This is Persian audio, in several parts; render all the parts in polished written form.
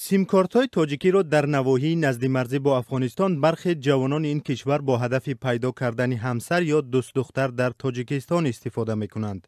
سیمکارت‌های تاجیکی را در نواحی نزد مرزی با افغانستان برخی جوانان این کشور با هدف پیدا کردن همسر یا دوست دختر در تاجیکستان استفاده می‌کنند.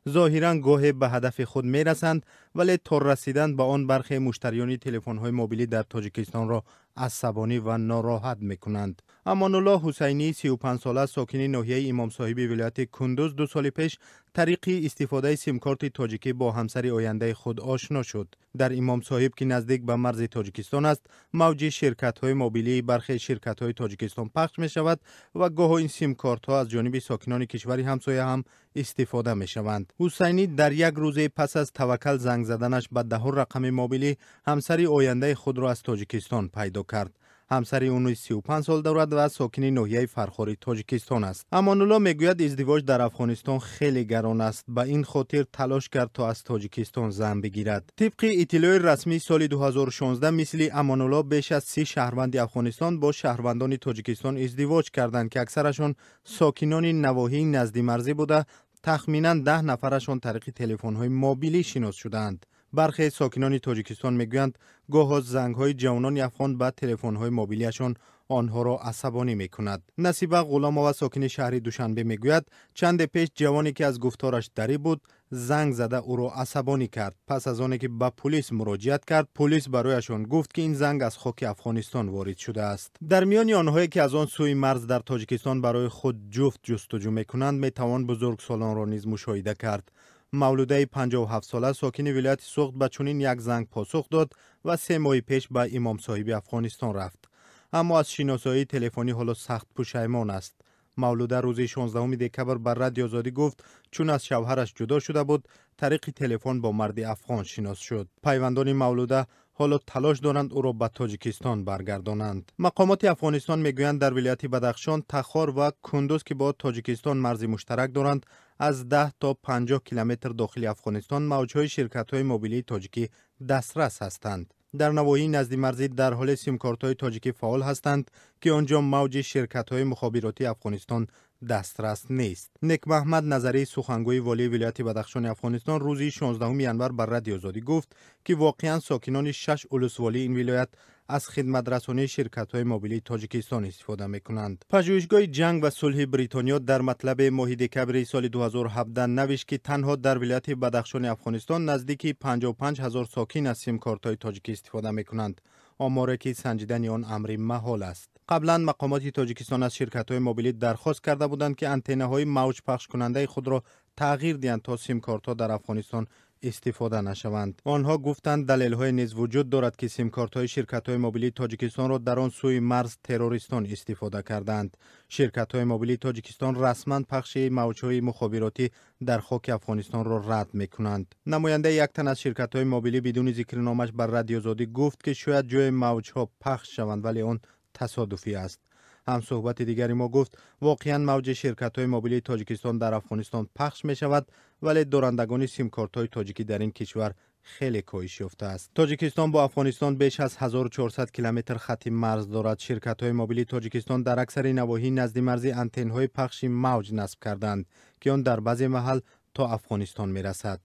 ظاهراً گاهی به هدف خود می‌رسند ولی تا رسیدن به آن برخی مشتریان تلفن‌های موبیلی در تاجیکستان را عصبانی و ناراحت می‌کنند. امان الله حسینی 35 ساله ساکن ناحیه امام صاحبی ولایت کندوز 2 سال پیش طریق استفاده سیمکارت تاجیکی با همسر آینده خود آشنا شد. در امام صاحب که نزدیک به مرز تاجیکستان است، موج شرکت‌های موبیلی برخی شرکت‌های تاجیکستان پخش می‌شود و گاه این سیمکارت‌ها از جانب ساکنان کشور همسایه هم استفاده می‌شوند. حسینی در یک روز پس از توکل زنگ زدنش به 10 رقم موبیلی همسر آینده خود را از تاجیکستان پیدا کرد. همسر اون 35 سال دارد و ساکن ناحیه فرخاری تاجیکستان است. امان الله میگوید ازدواج در افغانستان خیلی گران است، به این خاطر تلاش کرد تا از تاجیکستان زن بگیرد. طبق اطلاع رسمی سال 2016 مثل امان الله بیش از 30 شهروند افغانستان با شهروندان تاجیکستان ازدواج کردند که اکثرشان ساکنان نواحی نزد مرزی بوده. تخمینا 10 نفرشان طریق تلفن‌های موبیلی شناس شدند. برخی ساکنان تاجیکستان میگویند گاه زنگ‌های جوانان افغان به تلفن‌های موبیلیشان آنها را عصبانی می‌کند. نصیبه غلامова ساکن شهر دوشنبه میگوید چند پیش جوانی که از گفتارش دری بود زنگ زده او را عصبانی کرد. پس از آنکه به پلیس مراجعت کرد، پلیس برایشان گفت که این زنگ از خاک افغانستان وارد شده است. در میان آنهایی که از آن سوی مرز در تاجیکستان برای خود جفت جستجو می‌کنند میتوان بزرگسالان را نیز مشاهده کرد. مولوده 57 ساله ساکن ولایت سوخت به چنین یک زنگ پاسخ داد و 3 ماه پیش به امام صاحب افغانستان رفت. اما از شناسایی تلفنی حالا سخت پشیمان است. مولوده روز 16 دکبر بر رادیو آزادی گفت چون از شوهرش جدا شده بود طریق تلفن با مرد افغان شناس شد. پیوندان مولوده حالا تلاش دارند او را به تاجیکستان برگردانند. مقامات افغانستان میگویند در ولایت بدخشان، تخار و کندوز که با تاجیکستان مرز مشترک دارند از 10 تا 50 کیلومتر داخل افغانستان موجهای شرکت‌های موبیلی تاجیکی دسترس هستند. در نواحی نزد مرزی در حال سیمکارت‌های تاجیکی فعال هستند که آنجا موج شرکت‌های مخابراتی افغانستان دسترس نیست. نک محمد نظری سخنگوی والی ولایت بدخشان افغانستان روز 16 ژانویه بر رادیو آزادی گفت که واقعا ساکنان 6 ولسوالی این ولایت از خدمت رسانی شرکت‌های موبیلی تاجیکستان استفاده می‌کنند. پژوهشگاه جنگ و صلح بریتانیا در مطلب ماه دکبر سال 2017 نوشت که تنها در ولایت بدخشان افغانستان نزدیک 55,000 ساکن از سیمکارت‌های تاجیکی استفاده می‌کنند. آماری که سنجیدن آن امر محال است. قبلا مقامات تاجیکستان از شرکت‌های موبیلی درخواست کرده بودند که آنتن‌های موج پخش کننده خود را تغییر دهند تا سیمکارت‌ها در افغانستان استفاده نشوند. آنها گفتند دلیل‌های نیز وجود دارد که سیمکارت‌های شرکت‌های موبیلی تاجیکستان را در آن سوی مرز تروریستان استفاده کردند. شرکت‌های موبیلی تاجیکستان رسما پخش موج‌های مخابراتی در خاک افغانستان را رد می‌کنند. نماینده یک تن از شرکت‌های موبیلی بدون ذکر نامش بر رادیو آزادی گفت که شاید جای موج‌ها پخش شوند ولی آن تصادفی است. هم صحبت دیگری ما گفت واقعا موج شرکت‌های موبیلی تاجیکستان در افغانستان پخش می شود ولی دارندگان سیمکارت‌های تاجیکی در این کشور خیلی کاهش یافته است. تاجیکستان با افغانستان بیش از 1400 کیلومتر خط مرز دارد. شرکت‌های موبیلی تاجیکستان در اکثر نواحی نزد مرزی آنتن‌های پخش موج نصب کردند که آن در بعضی محل تا افغانستان می‌رسد.